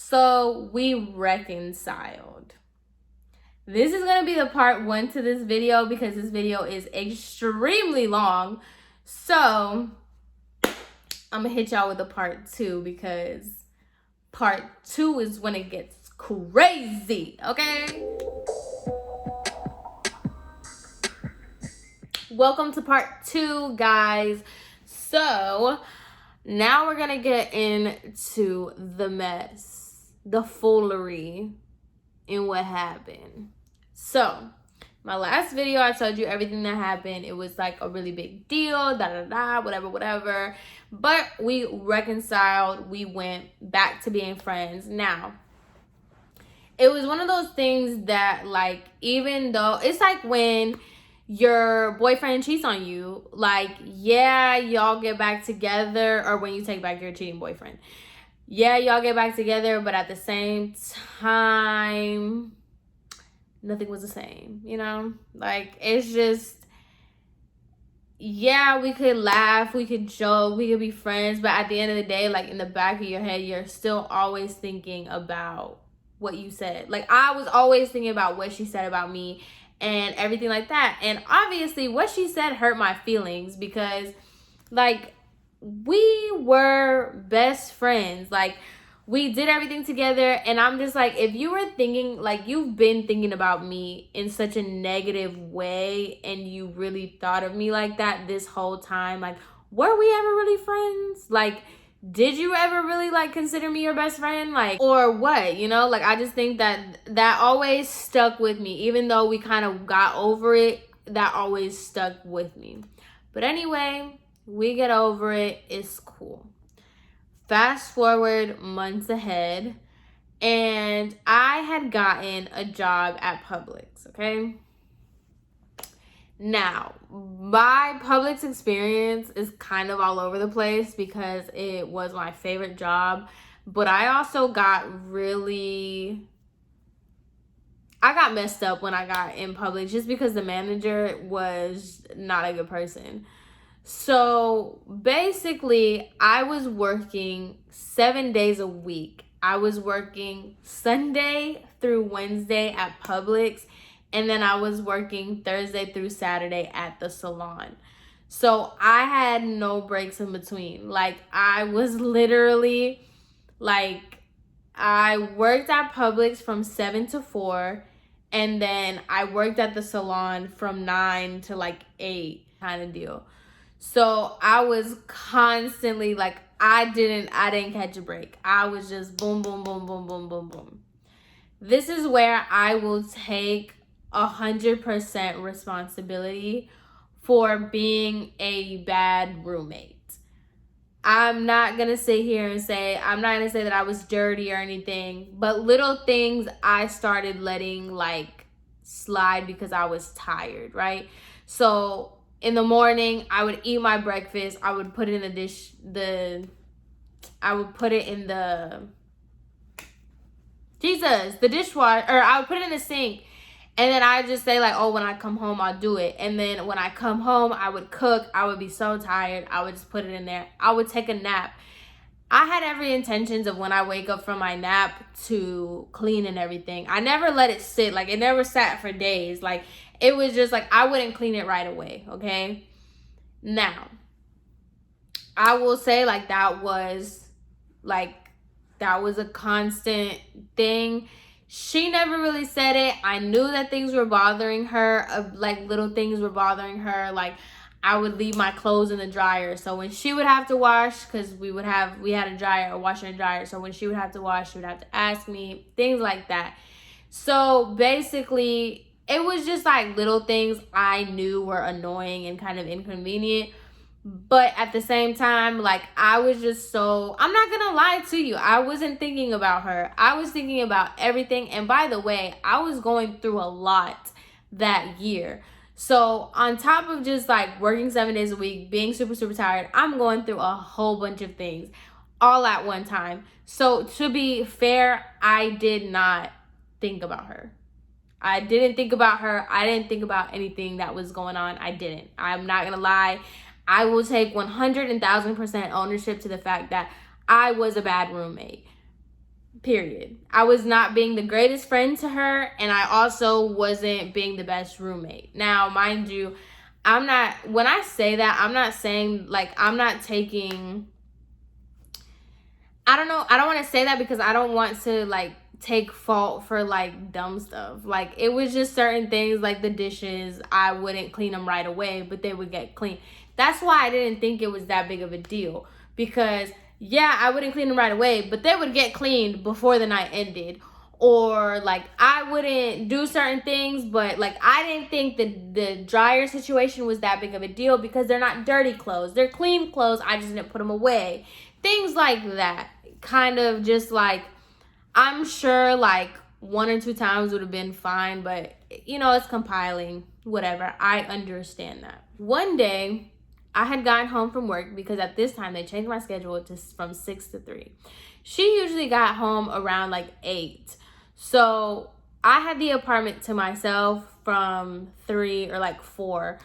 So we reconciled. This is going to be the part 1 to this video because this video is extremely long. So I'm going to hit y'all with a part 2 because part 2 is when it gets crazy, okay? Welcome to part 2, guys. So now we're going to get into the mess, the foolery, and what happened. So my last video, I told you everything that happened. It was like a really big deal, whatever. But we reconciled. We went back to being friends. Now, it was one of those things that, like, even though it's like when your boyfriend cheats on you, like, yeah, y'all get back together, or when you take back your cheating boyfriend. Yeah, y'all get back together, but at the same time, nothing was the same, you know? Like, it's just, yeah, we could laugh, we could joke, we could be friends, but at the end of the day, like, in the back of your head, you're still always thinking about what you said. Like, I was always thinking about what she said about me and everything like that. And obviously, what she said hurt my feelings because, like, we were best friends. Like, we did everything together, and I'm just like, if you were thinking, like, you've been thinking about me in such a negative way and you really thought of me like that this whole time, like, were we ever really friends? Like, did you ever really, like, consider me your best friend? Like, or what, you know? Like, I just think that always stuck with me. Even though we kind of got over it, that always stuck with me. But anyway, we get over it. It's cool. Fast forward months ahead, and I had gotten a job at Publix, okay? Now, my Publix experience is kind of all over the place because it was my favorite job, but I also got messed up when I got in Publix just because the manager was not a good person. So basically, I was working 7 days a week. I was working Sunday through Wednesday at Publix, and then I was working Thursday through Saturday at the salon. So I had no breaks in between. Like, I was literally, like, I worked at Publix from 7 to 4, and then I worked at the salon from 9 to like 8 kind of deal. So I was constantly, like, I didn't catch a break. I was just boom, boom, boom, boom, boom, boom, boom. This is where I will take 100% responsibility for being a bad roommate. I'm not going to sit here and say, I'm not going to say that I was dirty or anything, but little things I started letting, like, slide because I was tired, right? So in the morning, I would eat my breakfast. I would put it in the dishwasher, or I would put it in the sink. And then I just say, like, oh, when I come home, I'll do it. And then when I come home, I would cook. I would be so tired. I would just put it in there. I would take a nap. I had every intentions of when I wake up from my nap to clean and everything. I never let it sit. Like, it never sat for days. Like, it was just like, I wouldn't clean it right away, okay? Now, I will say, like, that was a constant thing. She never really said it. I knew that things were bothering her, like, little things were bothering her. Like, I would leave my clothes in the dryer. So when she would have to wash, because we had a dryer, a washer and dryer. So when she would have to wash, she would have to ask me, things like that. So basically, it was just like little things I knew were annoying and kind of inconvenient. But at the same time, like, I was just so, I'm not gonna lie to you, I wasn't thinking about her. I was thinking about everything. And by the way, I was going through a lot that year. So on top of just, like, working 7 days a week, being super, super tired, I'm going through a whole bunch of things all at one time. So to be fair, I did not think about her. I didn't think about her. I didn't think about anything that was going on. I didn't. I'm not gonna lie. I will take 100,000% ownership to the fact that I was a bad roommate. period. I was not being the greatest friend to her, and I also wasn't being the best roommate. Now, mind you, when I say that, I'm not saying, like, I'm not taking, I don't know, I don't want to say that because I don't want to, like, take fault for, like, dumb stuff. Like, it was just certain things, like the dishes, I wouldn't clean them right away, but they would get clean. That's why I didn't think it was that big of a deal, because yeah, I wouldn't clean them right away, but they would get cleaned before the night ended. Or like I wouldn't do certain things, but like I didn't think the dryer situation was that big of a deal because they're not dirty clothes. They're clean clothes. I just didn't put them away. Things like that. Kind of just like, I'm sure like 1 or 2 times would have been fine, but you know, it's compiling, whatever. I understand that. One day, I had gotten home from work because at this time they changed my schedule from 6 to 3. She usually got home around like 8. So I had the apartment to myself from 3 or like 4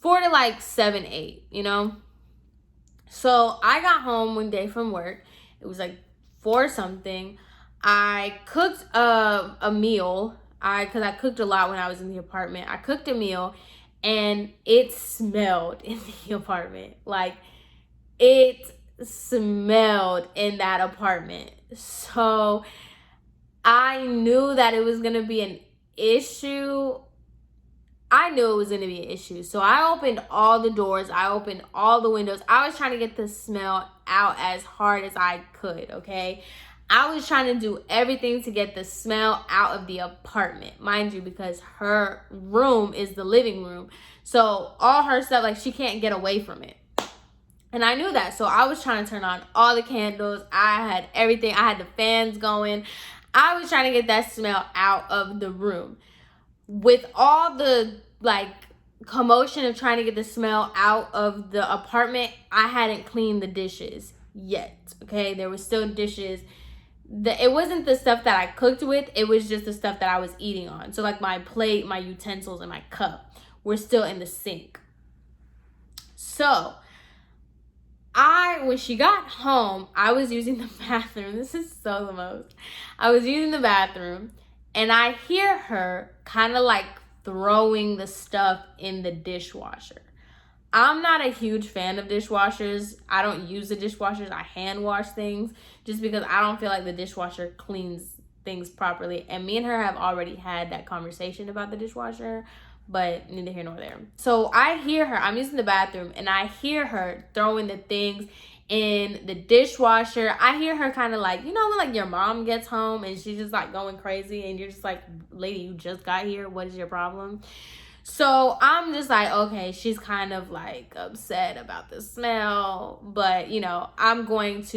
to like 7, 8, you know? So I got home one day from work. It was like 4 something. I cooked a meal. Because I cooked a lot when I was in the apartment. I cooked a meal and it smelled in the apartment. Like, it smelled in that apartment. So I knew that it was going to be an issue. I knew it was going to be an issue. So I opened all the doors. I opened all the windows. I was trying to get the smell out as hard as I could, okay? I was trying to do everything to get the smell out of the apartment. Mind you, because her room is the living room. So all her stuff, like, she can't get away from it. And I knew that. So I was trying to turn on all the candles. I had everything. I had the fans going. I was trying to get that smell out of the room. With all the, like, commotion of trying to get the smell out of the apartment, I hadn't cleaned the dishes yet, okay? There was still dishes. It wasn't the stuff that I cooked with. It was just the stuff that I was eating on. So, like, my plate, my utensils, and my cup were still in the sink. So, when she got home, I was using the bathroom. This is so the most. I was using the bathroom, and I hear her kind of like throwing the stuff in the dishwasher. I'm not a huge fan of dishwashers. I don't use the dishwashers. I hand wash things just because I don't feel like the dishwasher cleans things properly. And me and her have already had that conversation about the dishwasher, but neither here nor there. So I hear her, I'm using the bathroom, and I hear her throwing the things in the dishwasher. I hear her kind of like, you know, when like your mom gets home and she's just like going crazy and you're just like, lady, you just got here. What is your problem? So I'm just like, okay, she's kind of like upset about the smell, but you know, I was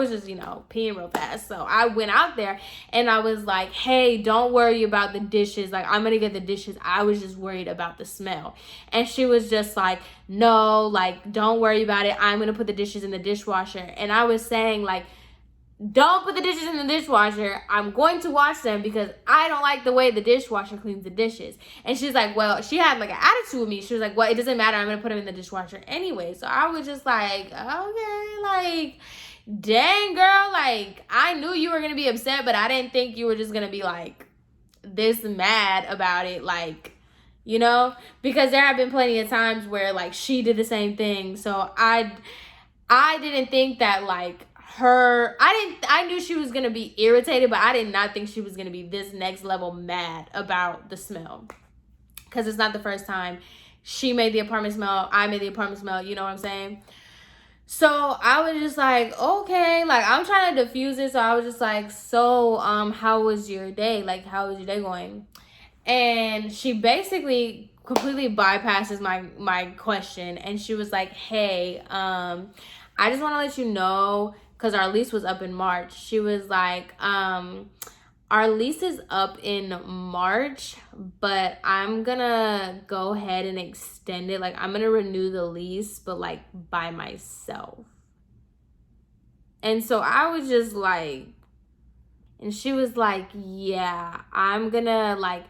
just, you know, peeing real fast. So I went out there and I was like, hey, don't worry about the dishes. Like, I'm going to get the dishes. I was just worried about the smell. And she was just like, no, like, don't worry about it. I'm going to put the dishes in the dishwasher. And I was saying, like, don't put the dishes in the dishwasher. I'm going to wash them because I don't like the way the dishwasher cleans the dishes. And she's like, well, she had like an attitude with me. She was like, well, it doesn't matter. I'm going to put them in the dishwasher anyway. So I was just like, okay, like, dang, girl. Like, I knew you were going to be upset, but I didn't think you were just going to be like this mad about it. Like, you know, because there have been plenty of times where like she did the same thing. So I didn't think that like, I knew she was gonna be irritated, but I did not think she was gonna be this next level mad about the smell, because it's not the first time she made the apartment smell, I made the apartment smell, you know what I'm saying? So I was just like, okay, like, I'm trying to diffuse it. So I was just like, so how was your day? Like, how was your day going? And she basically completely bypasses my question, and she was like, hey, I just want to let you know, because our lease was up in March. She was like, our lease is up in March, but I'm gonna go ahead and extend it. Like, I'm gonna renew the lease, but like by myself. And so I was just like, and she was like, yeah, I'm gonna like,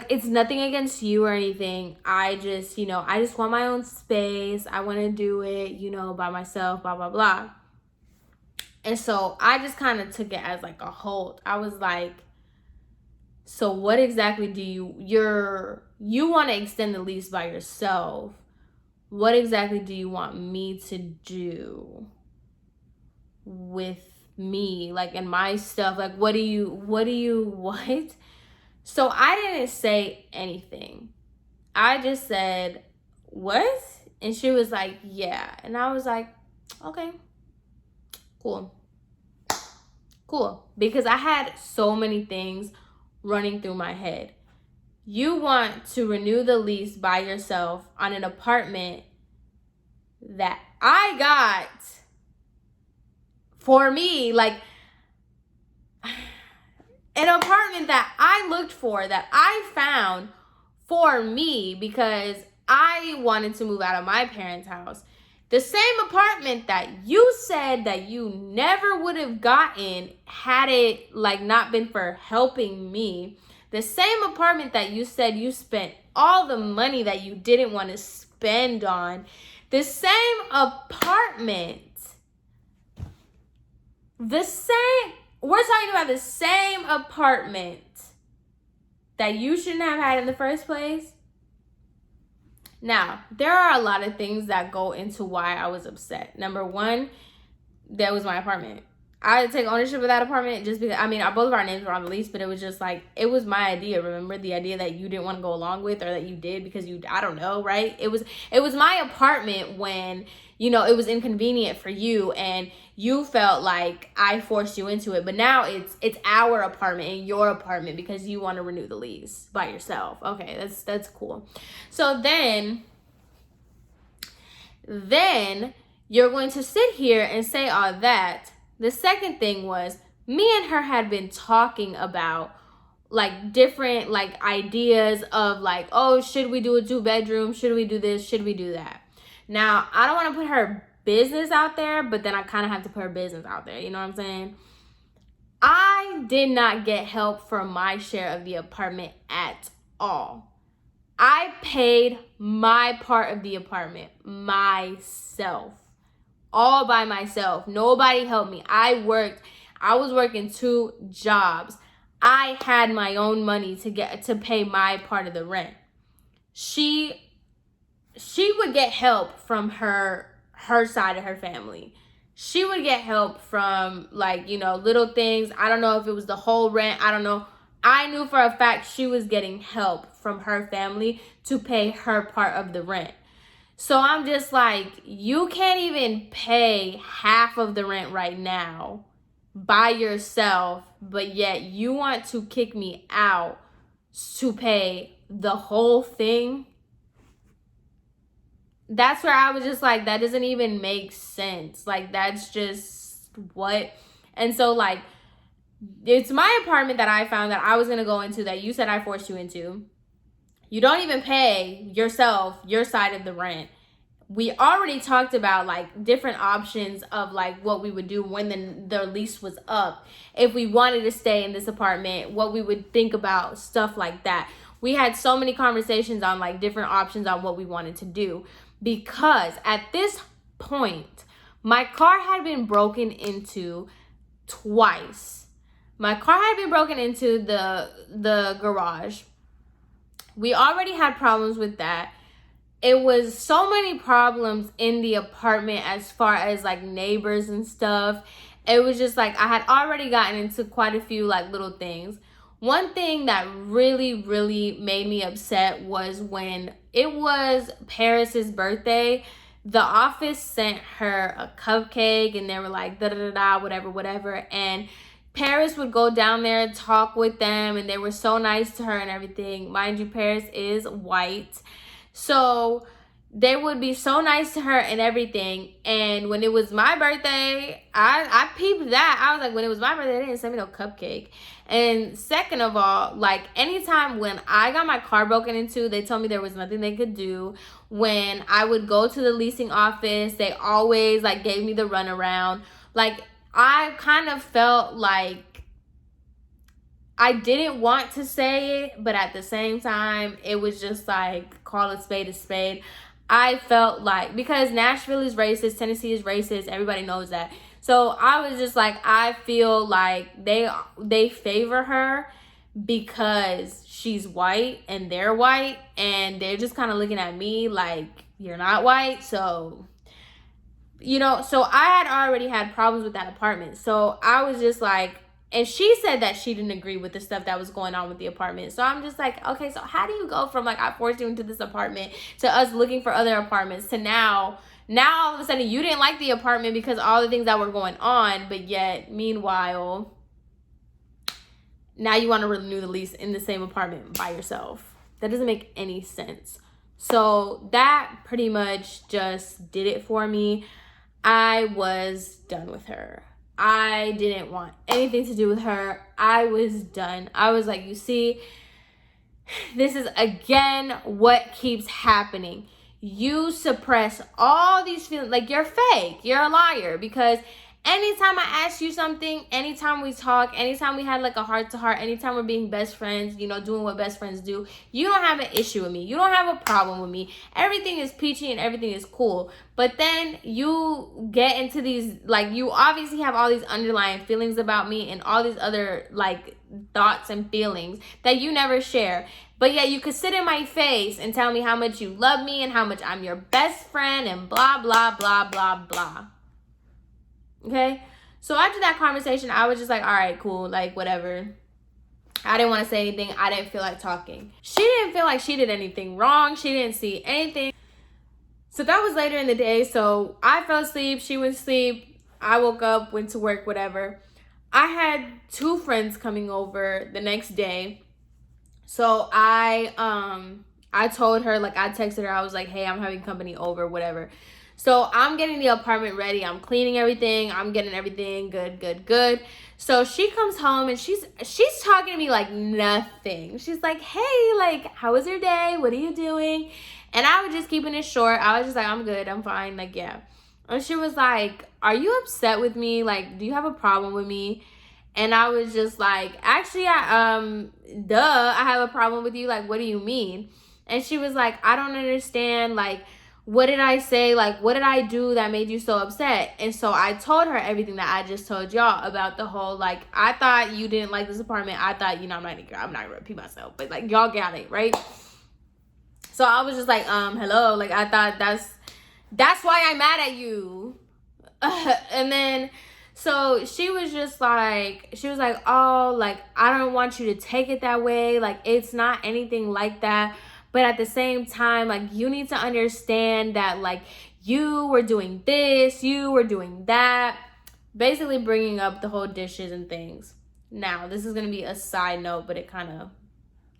it's nothing against you or anything. I just, you know, I just want my own space. I want to do it, you know, by myself, blah, blah, blah. And so I just kind of took it as like a hold. I was like, so what exactly do you want to extend the lease by yourself? What exactly do you want me to do with me, like, in my stuff? Like, what? So I didn't say anything. I just said, what? And she was like, yeah. And I was like, okay, cool. Because I had so many things running through my head. You want to renew the lease by yourself on an apartment that I got for me, like an apartment that I looked for, that I found for me because I wanted to move out of my parents' house. The same apartment that you said that you never would have gotten had it like not been for helping me. The same apartment that you said you spent all the money that you didn't want to spend on. The same apartment. We're talking about the same apartment that you shouldn't have had in the first place. Now, there are a lot of things that go into why I was upset. Number one, that was my apartment. I had to take ownership of that apartment just because, I mean, both of our names were on the lease, but it was just like, it was my idea. Remember the idea that you didn't want to go along with, or that you did because I don't know, right? It was my apartment when, you know, it was inconvenient for you and you felt like I forced you into it. But now it's our apartment and your apartment because you want to renew the lease by yourself. Okay, that's cool. So then you're going to sit here and say all that. The second thing was, me and her had been talking about like different like ideas of like, oh, should we do a 2-bedroom? Should we do this? Should we do that? Now, I don't want to put her business out there, but then I kind of have to put her business out there. You know what I'm saying? I did not get help for my share of the apartment at all. I paid my part of the apartment myself. All by myself. Nobody helped me. I was working 2 jobs. I had my own money to pay my part of the rent. She would get help from her side of her family. She would get help from like, you know, little things. I don't know if it was the whole rent. I don't know. I knew for a fact she was getting help from her family to pay her part of the rent. So I'm just like, you can't even pay half of the rent right now by yourself, but yet you want to kick me out to pay the whole thing. That's where I was just like, that doesn't even make sense. Like, that's just what? And so like, it's my apartment that I found that I was going to go into that you said I forced you into. You don't even pay yourself your side of the rent. We already talked about like different options of like what we would do when the lease was up. If we wanted to stay in this apartment, what we would think about, stuff like that. We had so many conversations on like different options on what we wanted to do. Because at this point, my car had been broken into twice. My car had been broken into the garage. We already had problems with that. It was so many problems in the apartment as far as like neighbors and stuff. It was just like I had already gotten into quite a few like little things. One thing that really, really made me upset was when it was Paris's birthday. The office sent her a cupcake and they were like da-da-da-da, whatever. And Paris would go down there and talk with them and they were so nice to her and everything. Mind you, Paris is white. So they would be so nice to her and everything. And when it was my birthday, I peeped that. I was like, when it was my birthday, they didn't send me no cupcake. And second of all, like anytime when I got my car broken into, they told me there was nothing they could do. When I would go to the leasing office, they always like gave me the runaround. Like I kind of felt like I didn't want to say it, but at the same time, it was just like, call a spade a spade. I felt like, because Nashville is racist, Tennessee is racist, everybody knows that. So I was just like, I feel like they favor her because she's white and they're white, and they're just kind of looking at me like, you're not white. So, so I had already had problems with that apartment. So I was just like, and she said that she didn't agree with the stuff that was going on with the apartment. So I'm just like, okay, so how do you go from like, I forced you into this apartment, to us looking for other apartments, to now all of a sudden you didn't like the apartment because all the things that were going on, but yet meanwhile now you want to renew the lease in the same apartment by yourself. That doesn't make any sense. So that pretty much just did it for me. I was done with her. I didn't want anything to do with her. I was done. I was like, you see, this is again what keeps happening. You suppress all these feelings. Like, you're fake. You're a liar. Because anytime I ask you something, anytime we talk, anytime we had like a heart to heart, anytime we're being best friends, doing what best friends do, you don't have an issue with me. You don't have a problem with me. Everything is peachy and everything is cool. But then you get into these, like, you obviously have all these underlying feelings about me and all these other like thoughts and feelings that you never share. But yeah, you could sit in my face and tell me how much you love me and how much I'm your best friend and blah, blah, blah, blah, blah. Okay? So after that conversation, I was just like, all right, cool, like, whatever. I didn't want to say anything. I didn't feel like talking. She didn't feel like she did anything wrong. She didn't see anything. So that was later in the day. So I fell asleep. She went to sleep. I woke up, went to work, whatever. I had 2 friends coming over the next day. So I told her, like, I texted her, I was like, hey, I'm having company over, whatever. So I'm getting the apartment ready. I'm cleaning everything. I'm getting everything good. So she comes home and she's talking to me like nothing. She's like, hey, like, how was your day? What are you doing? And I was just keeping it short. I was just like, I'm good. I'm fine. Like, yeah. And she was like, are you upset with me? Like, do you have a problem with me? And I was just like, actually, I have a problem with you. Like, what do you mean? And she was like, I don't understand. Like, what did I say? Like, what did I do that made you so upset? And so I told her everything that I just told y'all about the whole, like, I thought you didn't like this apartment. I thought, I'm not gonna repeat myself, but like, y'all got it, right? So I was just like, hello, like, I thought that's why I'm mad at you. And then, so she was like, oh, like, I don't want you to take it that way. Like, it's not anything like that. But at the same time, like, you need to understand that, like, you were doing this, you were doing that. Basically bringing up the whole dishes and things. Now, this is going to be a side note, but it kind of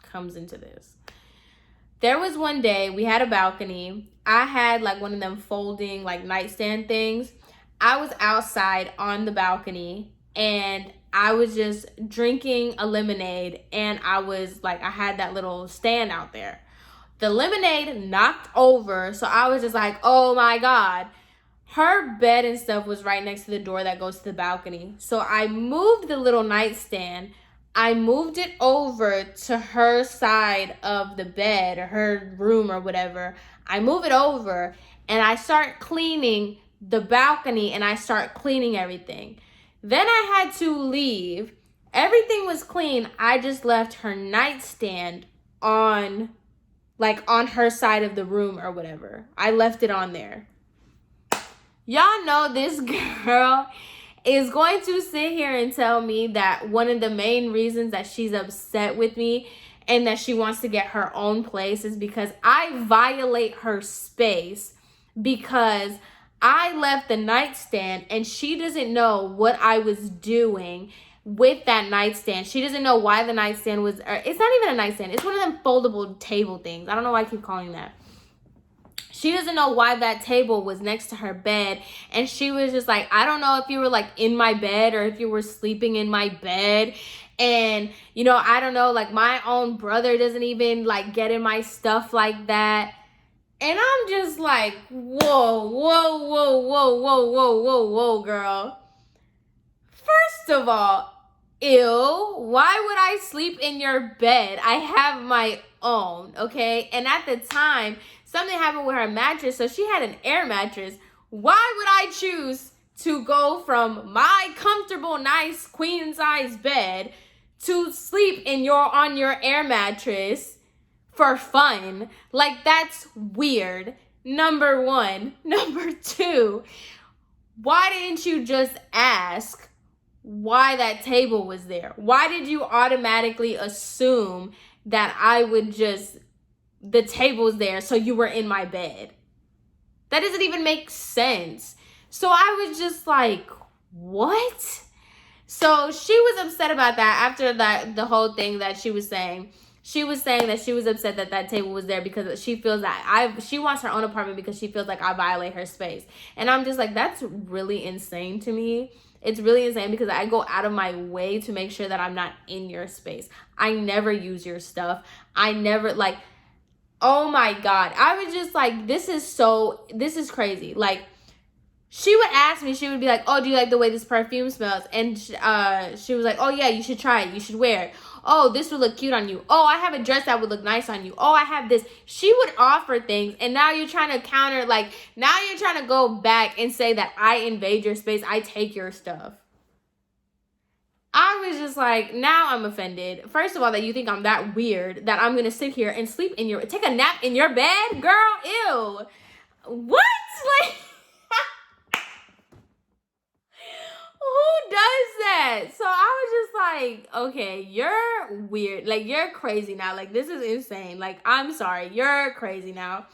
comes into this. There was one day, we had a balcony. I had, like, one of them folding, like, nightstand things. I was outside on the balcony, and I was just drinking a lemonade, and I had that little stand out there. The lemonade knocked over, so I was just like, oh my God. Her bed and stuff was right next to the door that goes to the balcony. So I moved the little nightstand. I moved it over to her side of the bed, or her room or whatever. I move it over, and I start cleaning the balcony, and I start cleaning everything. Then I had to leave. Everything was clean. I just left her nightstand on her side of the room or whatever. I left it on there. Y'all know this girl is going to sit here and tell me that one of the main reasons that she's upset with me and that she wants to get her own place is because I violate her space, because I left the nightstand and she doesn't know what I was doing with that nightstand. She doesn't know why the nightstand was, it's not even a nightstand. It's one of them foldable table things. I don't know why I keep calling that. She doesn't know why that table was next to her bed. And she was just like, I don't know if you were like in my bed or if you were sleeping in my bed. And, I don't know, like, my own brother doesn't even like get in my stuff like that. And I'm just like, whoa, girl. First of all, ew, why would I sleep in your bed? I have my own, okay? And at the time, something happened with her mattress, so she had an air mattress. Why would I choose to go from my comfortable, nice queen size bed to sleep on your air mattress for fun. Like, that's weird. Number one. Number two, why didn't you just ask why that table was there? Why did you automatically assume that the table's there so you were in my bed? That doesn't even make sense. So I was just like, what? So she was upset about that after the whole thing that she was saying. She was saying that she was upset that table was there because she feels that she wants her own apartment because she feels like I violate her space. And I'm just like, that's really insane to me. It's really insane because I go out of my way to make sure that I'm not in your space. I never use your stuff. I never, like, oh my God. I was just like, this is crazy. Like, she would ask me, she would be like, oh, do you like the way this perfume smells? And she was like, oh yeah, you should try it. You should wear it. Oh, this would look cute on you. Oh, I have a dress that would look nice on you. Oh, I have this. She would offer things, and now you're trying to counter, like, now you're trying to go back and say that I invade your space. I take your stuff. I was just like, now I'm offended. First of all, that you think I'm that weird that I'm going to sit here and take a nap in your bed? Girl, ew. What? Like, who does that? So I was just like, okay, you're weird. Like, you're crazy now. Like, this is insane. Like, I'm sorry. You're crazy now.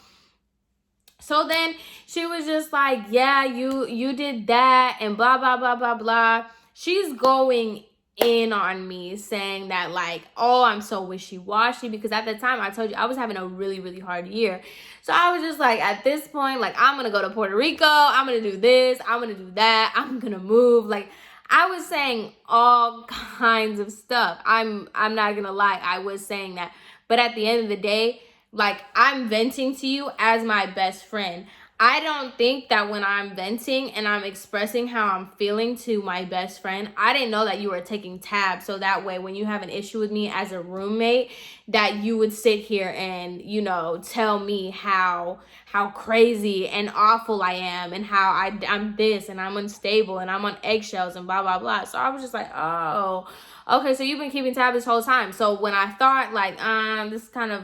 So then she was just like, yeah, you did that and blah, blah, blah, blah, blah. She's going in on me saying that, like, oh, I'm so wishy-washy, because at the time I told you I was having a really, really hard year. So I was just like, at this point, like, I'm gonna go to Puerto Rico, I'm gonna do this, I'm gonna do that, I'm gonna move. Like, I was saying all kinds of stuff. I'm not gonna lie, I was saying that. But at the end of the day, like, I'm venting to you as my best friend. I don't think that when I'm venting and I'm expressing how I'm feeling to my best friend, I didn't know that you were taking tabs. So that way, when you have an issue with me as a roommate, that you would sit here and, you know, tell me how crazy and awful I am and how I'm this and I'm unstable and I'm on eggshells and blah, blah, blah. So I was just like, oh, okay, so you've been keeping tabs this whole time. So when I thought, like, this is kind of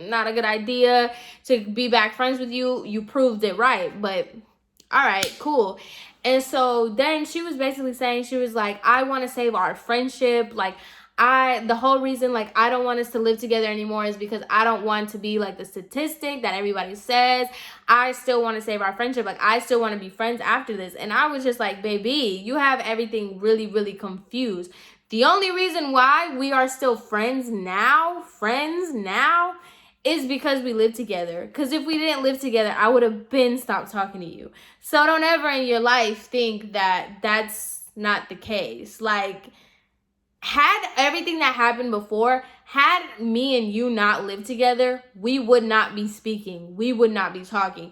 not a good idea to be back friends with you, you proved it right. But all right, cool. And so then she was basically saying, she was like, I want to save our friendship. Like, the whole reason, like, I don't want us to live together anymore is because I don't want to be like the statistic that everybody says. I still want to save our friendship. Like, I still want to be friends after this. And I was just like, baby, you have everything really, really confused. The only reason why we are still friends now, is because we live together. Because if we didn't live together, I would have been stopped talking to you. So don't ever in your life think that that's not the case. Like, had everything that happened before, had me and you not lived together, we would not be speaking. We would not be talking.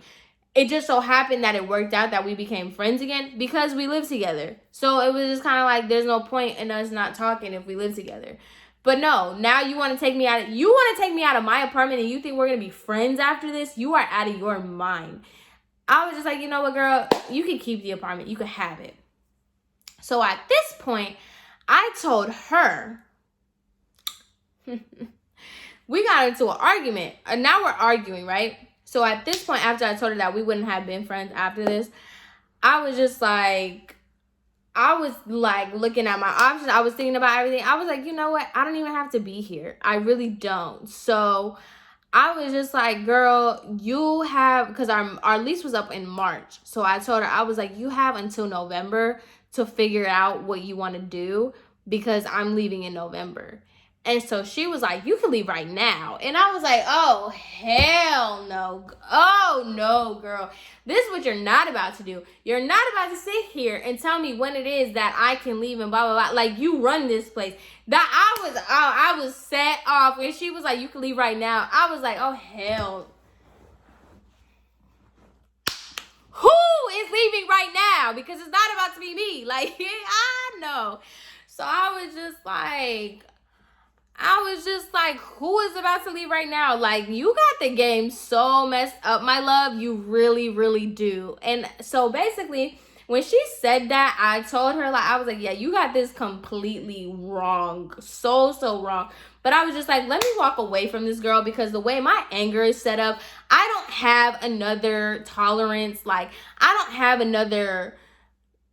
It just so happened that it worked out that we became friends again because we live together. So it was just kind of like, there's no point in us not talking if we live together. But no, now you want to take me out of my apartment and you think we're going to be friends after this? You are out of your mind. I was just like, you know what, girl? You can keep the apartment. You can have it. So at this point, I told her, we got into an argument. And now we're arguing, right? So at this point, after I told her that we wouldn't have been friends after this, I was like looking at my options. I was thinking about everything. I was like, you know what? I don't even have to be here. I really don't. So I was just like, girl, you have, because our lease was up in March. So I told her, I was like, you have until November to figure out what you want to do because I'm leaving in November. And so she was like, you can leave right now. And I was like, oh, hell no. Oh, no, girl. This is what you're not about to do. You're not about to sit here and tell me when it is that I can leave and blah, blah, blah. Like, you run this place. That I was set off. And she was like, you can leave right now. I was like, oh, hell. Who is leaving right now? Because it's not about to be me. Like, I know. So I was just like, who is about to leave right now? Like, you got the game so messed up, my love. You really, really do. And so basically, When she said that, I told her, like, I was like, yeah, you got this completely wrong. So wrong. But I was just like, let me walk away from this girl, because the way my anger is set up, I don't have another tolerance. Like, I don't have another,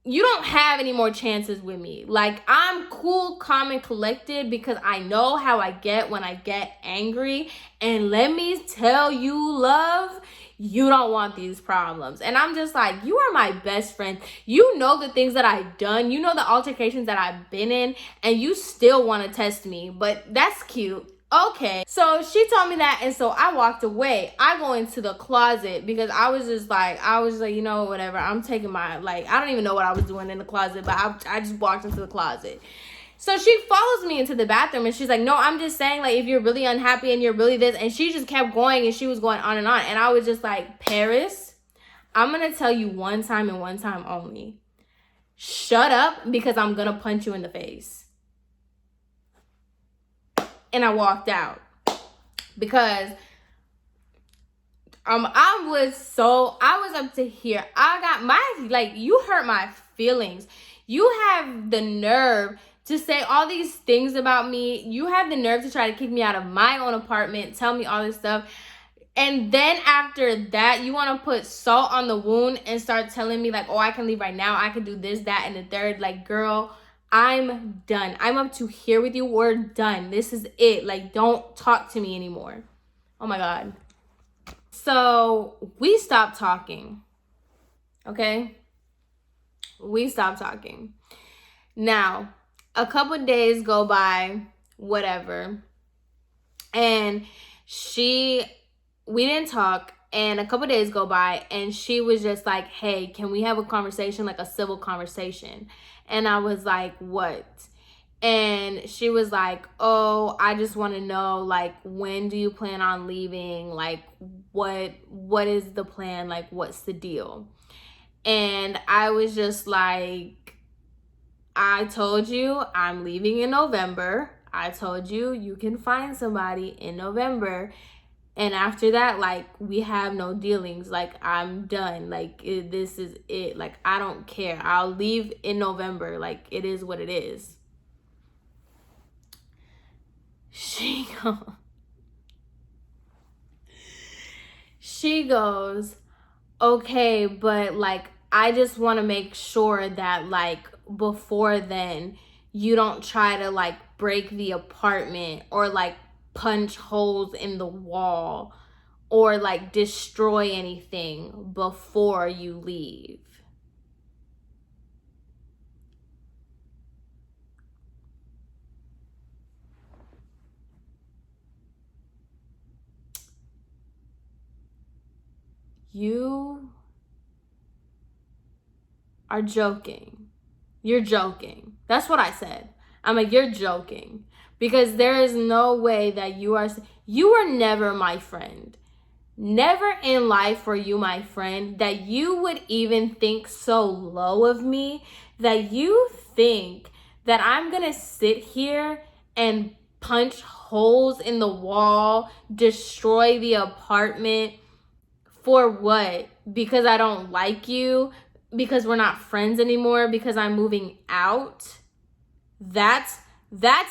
you don't have any more chances with me. Like, I'm cool, calm, and collected because I know how I get when I get angry. And let me tell you, love, you don't want these problems. And I'm just like, you are my best friend. You know the things that I've done. You know the altercations that I've been in. And you still want to test me. But that's cute. Okay. So she told me that. And so I walked away. I go into the closet because I was like, you know, whatever. I'm taking my, like, I don't even know what I was doing in the closet. But I just walked into the closet. So she follows me into the bathroom and she's like, no, I'm just saying, like, if you're really unhappy and you're really this. And she just kept going and she was going on. And I was just like, Paris, I'm going to tell you one time and one time only. Shut up, because I'm going to punch you in the face. And I walked out because I was up to here. I got my, like, you hurt my feelings. You have the nerve to say all these things about me. You have the nerve to try to kick me out of my own apartment, tell me all this stuff. And then after that, you want to put salt on the wound and start telling me, like, oh, I can leave right now. I can do this, that, and the third. Like, girl, I'm done. I'm up to here with you. We're done. This is it. Like, don't talk to me anymore. Oh, my God. So we stopped talking. Okay? We stopped talking. Now, a couple days go by, whatever, and we didn't talk, and a couple days go by, and she was just like, hey, can we have a conversation, like a civil conversation? And I was like, what? And she was like, oh, I just want to know, like, when do you plan on leaving? Like, what is the plan? Like, what's the deal? And I was just like, I told you I'm leaving in November. I told you you can find somebody in November. And after that, like, we have no dealings. Like, I'm done. Like, this is it. Like, I don't care. I'll leave in November. Like, it is what it is. She goes, okay, but, like, I just want to make sure that, like, before then, you don't try to, like, break the apartment or, like, punch holes in the wall or, like, destroy anything before you leave. You are joking. You're joking. That's what I said. I'm like, you're joking. Because there is no way that you were never my friend. Never in life were you my friend, that you would even think so low of me, that you think that I'm going to sit here and punch holes in the wall, destroy the apartment for what? Because I don't like you? Because we're not friends anymore? Because I'm moving out? That's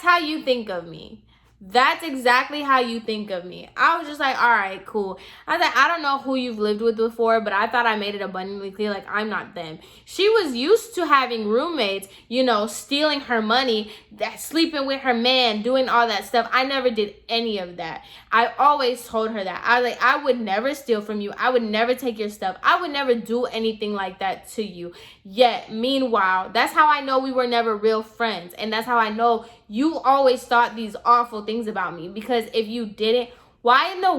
how you think of me. That's exactly how you think of me. I was just like, all right, cool. I was like, I don't know who you've lived with before, but I thought I made it abundantly clear, like, I'm not them. She was used to having roommates, you know, stealing her money, sleeping with her man, doing all that stuff. I never did any of that. I always told her that. I was like, I would never steal from you. I would never take your stuff. I would never do anything like that to you. Yet, meanwhile, that's how I know we were never real friends. And that's how I know you always thought these awful things about me. Because if you didn't, why in the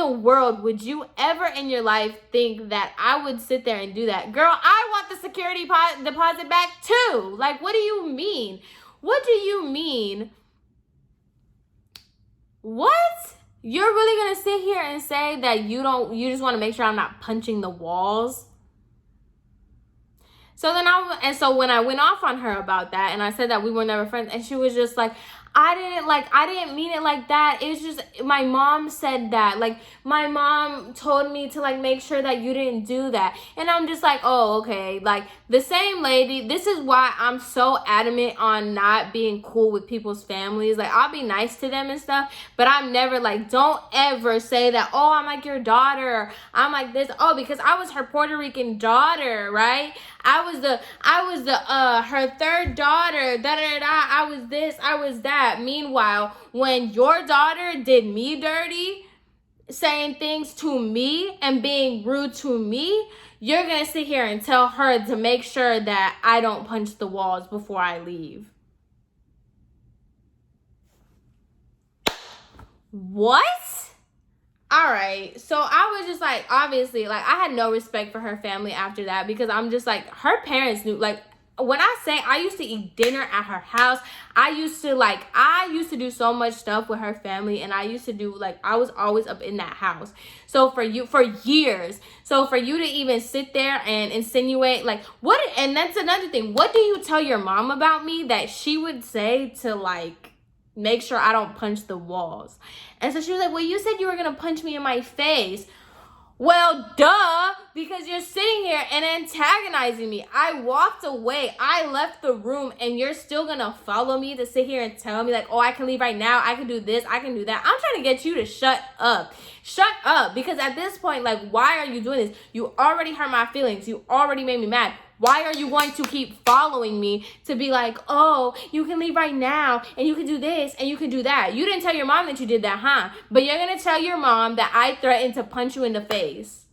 world would you ever in your life think that I would sit there and do that? Girl, I want the security deposit back too. Like, what do you mean? What do you mean? What? You're really gonna sit here and say that you just want to make sure I'm not punching the walls? So when I went off on her about that and I said that we were never friends, and she was just like, I didn't mean it like that. It's just my mom said that. Like, my mom told me to like make sure that you didn't do that. And I'm just like, oh, okay. Like, the same lady, this is why I'm so adamant on not being cool with people's families. Like, I'll be nice to them and stuff, but I'm never like, don't ever say that, oh, I'm like your daughter, I'm like this. Oh, because I was her Puerto Rican daughter, right? I was the her third daughter, da da da. I was this, I was that. Meanwhile, when your daughter did me dirty, saying things to me and being rude to me, you're gonna sit here and tell her to make sure that I don't punch the walls before I leave. What? All right. So I was just like, obviously, like, I had no respect for her family after that, because I'm just like, her parents knew, like, when I say I used to eat dinner at her house, I used to do so much stuff with her family, and I used to do, like, I was always up in that house. So for years, so for you to even sit there and insinuate, like, what, and that's another thing, what do you tell your mom about me that she would say to, like, make sure I don't punch the walls? And so she was like, well, you said you were gonna punch me in my face. Well, duh, because you're sitting here and antagonizing me. I walked away, I left the room, and you're still gonna follow me to sit here and tell me like, oh, I can leave right now, I can do this, I can do that. I'm trying to get you to shut up. Shut up, because at this point, like, why are you doing this? You already hurt my feelings, you already made me mad. Why are you going to keep following me to be like, oh, you can leave right now, and you can do this, and you can do that? You didn't tell your mom that you did that, huh? But you're going to tell your mom that I threatened to punch you in the face.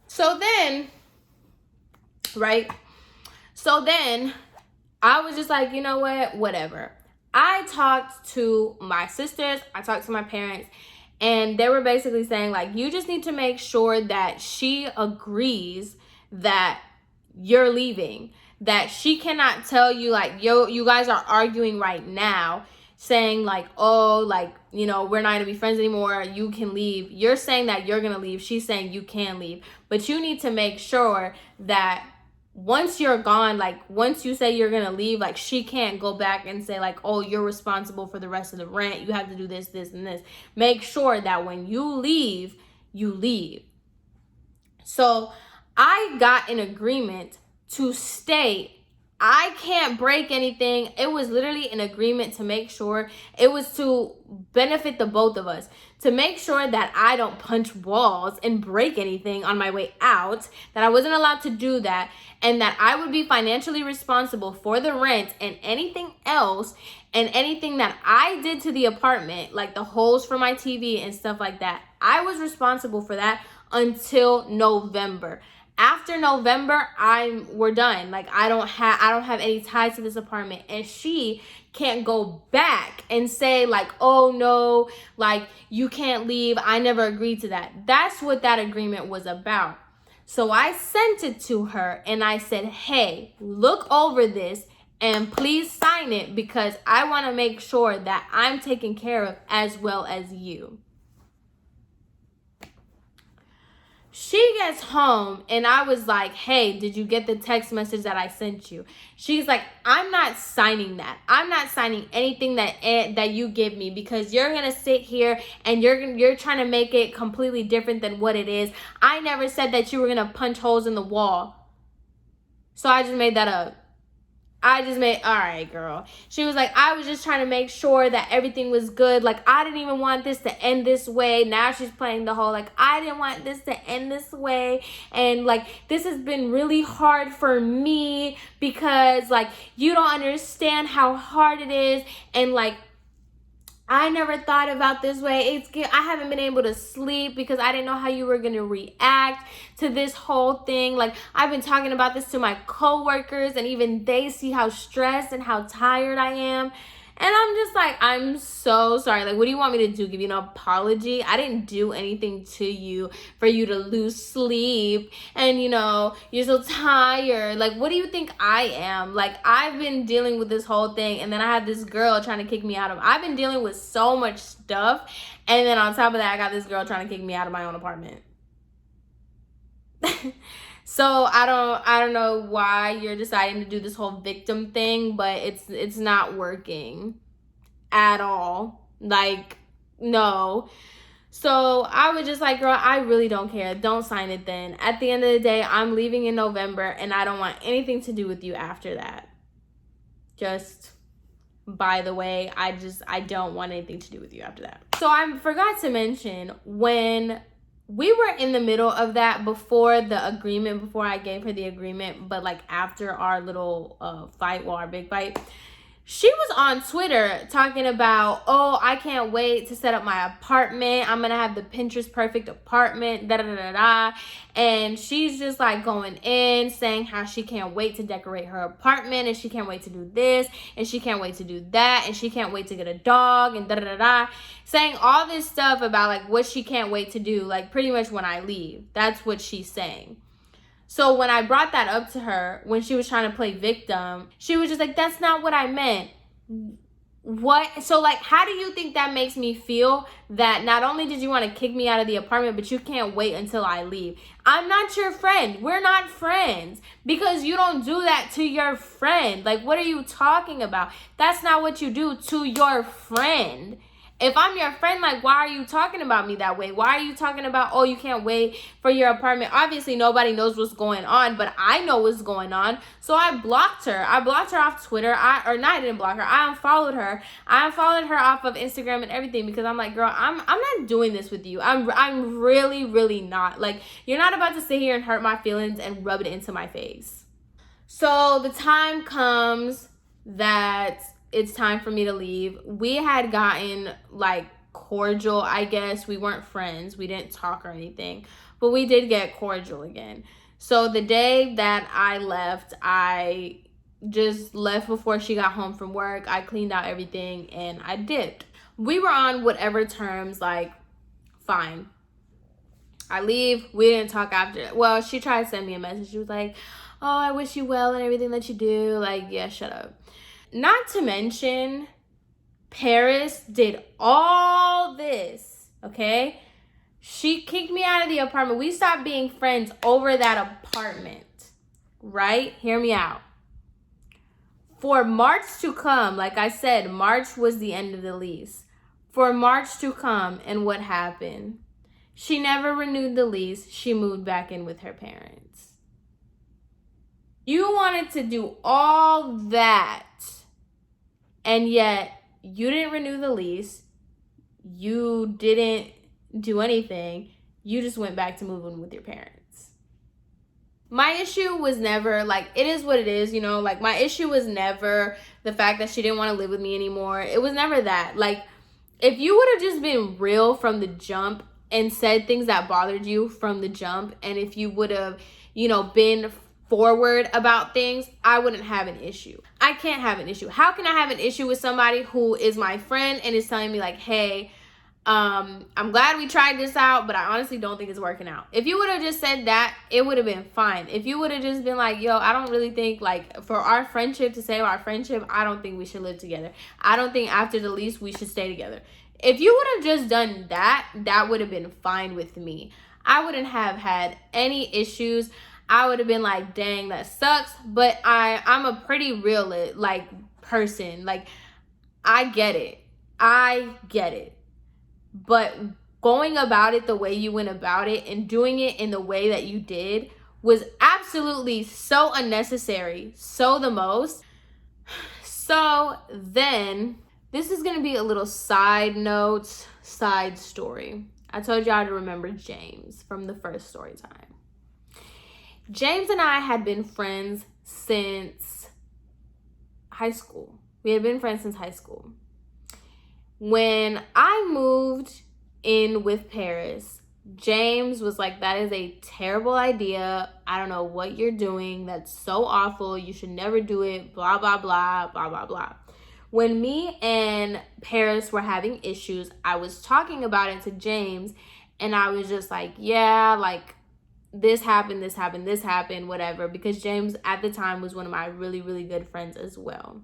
So then, right? So then, I was just like, you know what? Whatever. I talked to my sisters, I talked to my parents, and they were basically saying, like, you just need to make sure that she agrees that you're leaving, that she cannot tell you like, yo, you guys are arguing right now, saying like, oh, like, you know, we're not gonna be friends anymore, you can leave. You're saying that you're gonna leave, she's saying you can leave, but you need to make sure that once you're gone, like, once you say you're gonna leave, like, she can't go back and say like, oh, you're responsible for the rest of the rent, you have to do this, this, and this. Make sure that when you leave, you leave. So I got an agreement to stay. I can't break anything. It was literally an agreement to make sure, it was to benefit the both of us, to make sure that I don't punch walls and break anything on my way out, that I wasn't allowed to do that, and that I would be financially responsible for the rent and anything else, and anything that I did to the apartment, like the holes for my TV and stuff like that. I was responsible for that until November. After November, we're done. Like, I don't have any ties to this apartment, and she can't go back and say like, oh no, like, you can't leave, I never agreed to that. That's what that agreement was about. So I sent it to her and I said, hey, look over this and please sign it, because I want to make sure that I'm taken care of as well as you. She gets home and I was like, hey, did you get the text message that I sent you? She's like, I'm not signing that. I'm not signing anything that you give me, because you're going to sit here and you're trying to make it completely different than what it is. I never said that you were going to punch holes in the wall. So I just made that up. All right, girl. She was like, I was just trying to make sure that everything was good. Like, I didn't even want this to end this way. Now she's playing the whole, like, I didn't want this to end this way. And, like, this has been really hard for me because, like, you don't understand how hard it is. And, like, I never thought about this way. I haven't been able to sleep because I didn't know how you were going to react to this whole thing. Like, I've been talking about this to my coworkers, and even they see how stressed and how tired I am. And I'm just like, I'm so sorry. Like, what do you want me to do? Give you an apology? I didn't do anything to you for you to lose sleep and, you know, you're so tired. Like, what do you think I am? Like, I've been dealing with this whole thing, and then I have this girl trying to kick me out of. I've been dealing with so much stuff, and then on top of that, I got this girl trying to kick me out of my own apartment. So I don't know why you're deciding to do this whole victim thing, but it's not working. at all. Like, no. So I was just like, girl, I really don't care. Don't sign it then. At the end of the day, I'm leaving in November and I don't want anything to do with you after that. Just by the way, I don't want anything to do with you after that. So I forgot to mention, when we were in the middle of that, before the agreement, before I gave her the agreement, but like after our little fight, well, our big fight, she was on Twitter talking about, oh, I can't wait to set up my apartment. I'm going to have the Pinterest perfect apartment, da da da da. And she's just like going in, saying how she can't wait to decorate her apartment, and she can't wait to do this, and she can't wait to do that, and she can't wait to get a dog, and da da da da. Saying all this stuff about like what she can't wait to do, like pretty much when I leave. That's what she's saying. So when I brought that up to her, when she was trying to play victim, she was just like, that's not what I meant. What? So like, how do you think that makes me feel, that not only did you want to kick me out of the apartment, but you can't wait until I leave? I'm not your friend. We're not friends, because you don't do that to your friend. Like, what are you talking about? That's not what you do to your friend. If I'm your friend, like, why are you talking about me that way? Why are you talking about, oh, you can't wait for your apartment? Obviously, nobody knows what's going on, but I know what's going on. So I blocked her. I blocked her off Twitter. I didn't block her. I unfollowed her. I unfollowed her off of Instagram and everything, because I'm like, girl, I'm not doing this with you. I'm really, really not. Like, you're not about to sit here and hurt my feelings and rub it into my face. So the time comes that it's time for me to leave. We had gotten like cordial, I guess. We weren't friends. We didn't talk or anything, but we did get cordial again. So the day that I left, I just left before she got home from work. I cleaned out everything and I dipped. We were on whatever terms, like, fine. I leave. We didn't talk after. Well, she tried to send me a message. She was like, oh, I wish you well and everything that you do. Like, yeah, shut up. Not to mention, Paris did all this, okay? She kicked me out of the apartment. We stopped being friends over that apartment, right? Hear me out. For March to come, like I said, March was the end of the lease. For March to come, and what happened? She never renewed the lease. She moved back in with her parents. You wanted to do all that, and yet you didn't renew the lease. You didn't do anything. You just went back to moving with your parents. My issue was never, like, it is what it is, you know? Like, my issue was never the fact that she didn't want to live with me anymore. It was never that. Like, if you would have just been real from the jump and said things that bothered you from the jump, and if you would have, you know, been forward about things, I wouldn't have an issue. I can't have an issue. How can I have an issue with somebody who is my friend and is telling me like, hey, I'm glad we tried this out, but I honestly don't think it's working out. If you would have just said that, it would have been fine. If you would have just been like, yo, I don't really think, like, for our friendship, to save our friendship, I don't think we should live together. I don't think after the lease we should stay together. If you would have just done that, that would have been fine with me. I wouldn't have had any issues. I would have been like, dang, that sucks. But I'm a pretty real, like, person. Like, I get it. But going about it the way you went about it and doing it in the way that you did was absolutely so unnecessary. So the most. So then, this is going to be a little side note, side story. I told y'all to remember James from the first story time. James and I had been friends since high school. We had been friends since high school. When I moved in with Paris, James was like, that is a terrible idea. I don't know what you're doing. That's so awful. You should never do it. Blah, blah, blah, blah, blah, blah. When me and Paris were having issues, I was talking about it to James, and I was just like, yeah, like, this happened, whatever, because James at the time was one of my really, really good friends as well.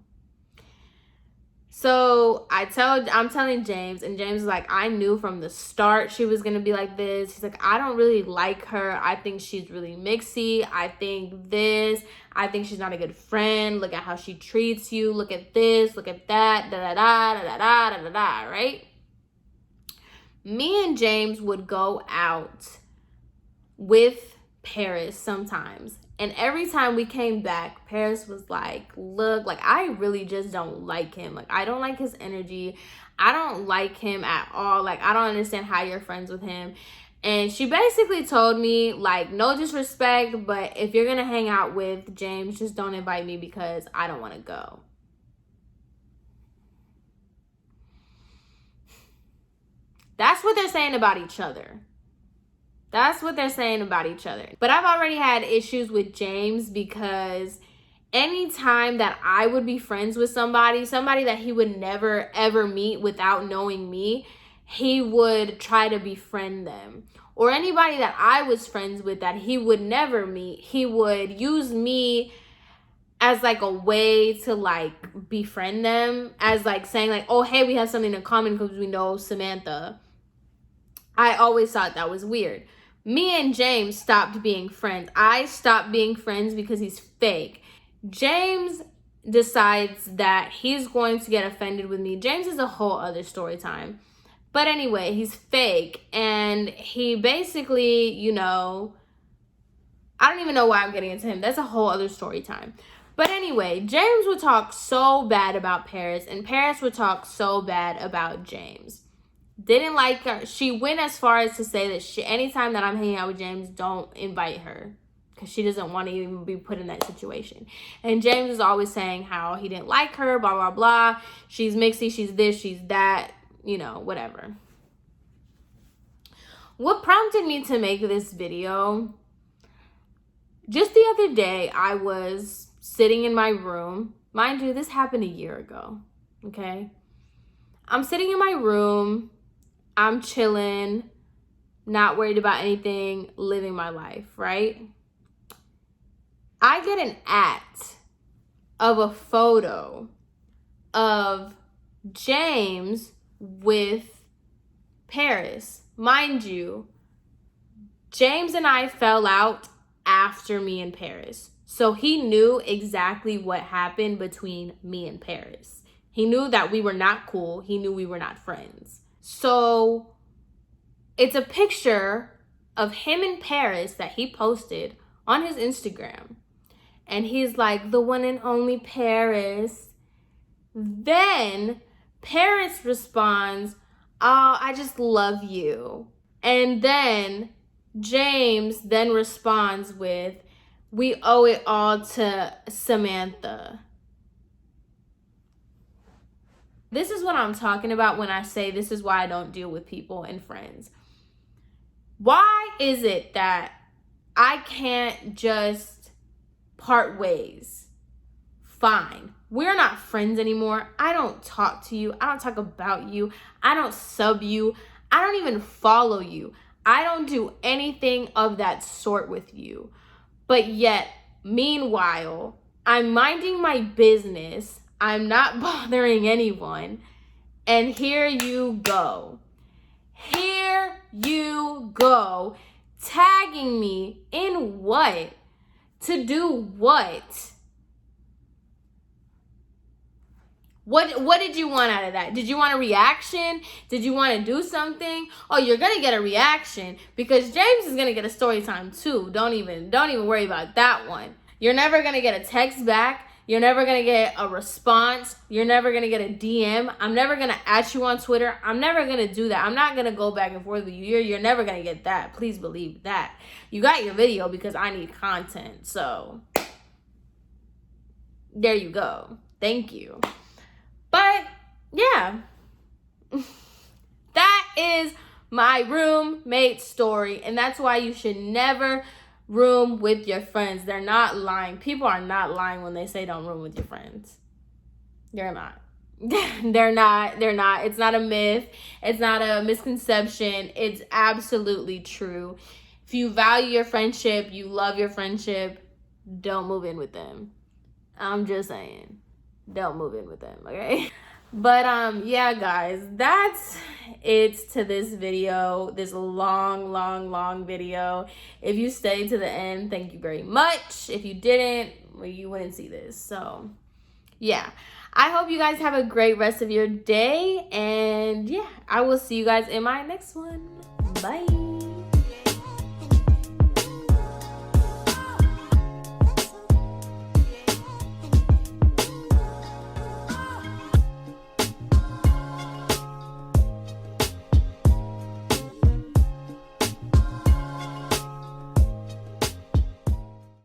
So I'm telling James, and James is like, I knew from the start she was gonna be like this. He's like, I don't really like her. I think she's really mixy. I think this. I think she's not a good friend. Look at how she treats you. Look at this. Look at that. Da da da da da da da da. Right? Me and James would go out with Paris sometimes. And every time we came back, Paris was like, look, like, I really just don't like him. Like, I don't like his energy. I don't like him at all. Like, I don't understand how you're friends with him. And she basically told me, like, no disrespect, but if you're going to hang out with James, just don't invite me because I don't want to go. That's what they're saying about each other. That's what they're saying about each other. But I've already had issues with James because anytime that I would be friends with somebody that he would never ever meet without knowing me, he would try to befriend them. Or anybody that I was friends with that he would never meet, he would use me as like a way to like befriend them, as like saying like, oh, hey, we have something in common because we know Samantha. I always thought that was weird. Me and James stopped being friends. I stopped being friends because he's fake. James decides that he's going to get offended with me. James is a whole other story time. But anyway, he's fake. And he basically, you know, I don't even know why I'm getting into him. That's a whole other story time. But anyway, James would talk so bad about Paris. And Paris would talk so bad about James. Didn't like her. She went as far as to say that anytime that I'm hanging out with James, don't invite her because she doesn't want to even be put in that situation. And James is always saying how he didn't like her, blah, blah, blah. She's mixy, she's this, she's that, you know, whatever. What prompted me to make this video? Just the other day, I was sitting in my room. Mind you, this happened a year ago, okay? I'm sitting in my room. I'm chilling, not worried about anything, living my life, right? I get an of a photo of James with Paris. Mind you, James and I fell out after me and Paris. So he knew exactly what happened between me and Paris. He knew that we were not cool. He knew we were not friends. So it's a picture of him in Paris that he posted on his Instagram. And he's like, the one and only Paris. Then Paris responds, oh, I just love you. And then James then responds with, we owe it all to Samantha. This is what I'm talking about when I say this is why I don't deal with people and friends. Why is it that I can't just part ways? Fine. We're not friends anymore. I don't talk to you. I don't talk about you. I don't sub you. I don't even follow you. I don't do anything of that sort with you. But yet, meanwhile, I'm minding my business. I'm not bothering anyone. And here you go. Here you go. Tagging me in what? To do what? What did you want out of that? Did you want a reaction? Did you want to do something? Oh, you're going to get a reaction because James is going to get a story time too. Don't even worry about that one. You're never going to get a text back. You're never going to get a response. You're never going to get a DM. I'm never going to at you on Twitter. I'm never going to do that. I'm not going to go back and forth with you. You're never going to get that. Please believe that. You got your video because I need content. So there you go. Thank you. But yeah, that is my roommate story. And that's why you should never room with your friends. They're not lying. People are not lying when they say don't room with your friends. They're not. They're not. It's not a myth. It's not a misconception. It's absolutely true. If you value your friendship, you love your friendship, don't move in with them. I'm just saying. Don't move in with them, okay? But yeah, guys, that's it to this video, this long video. If you stayed to the end, thank you very much. If you didn't, well, you wouldn't see this. So yeah, I hope you guys have a great rest of your day, and yeah, I will see you guys in my next one. Bye.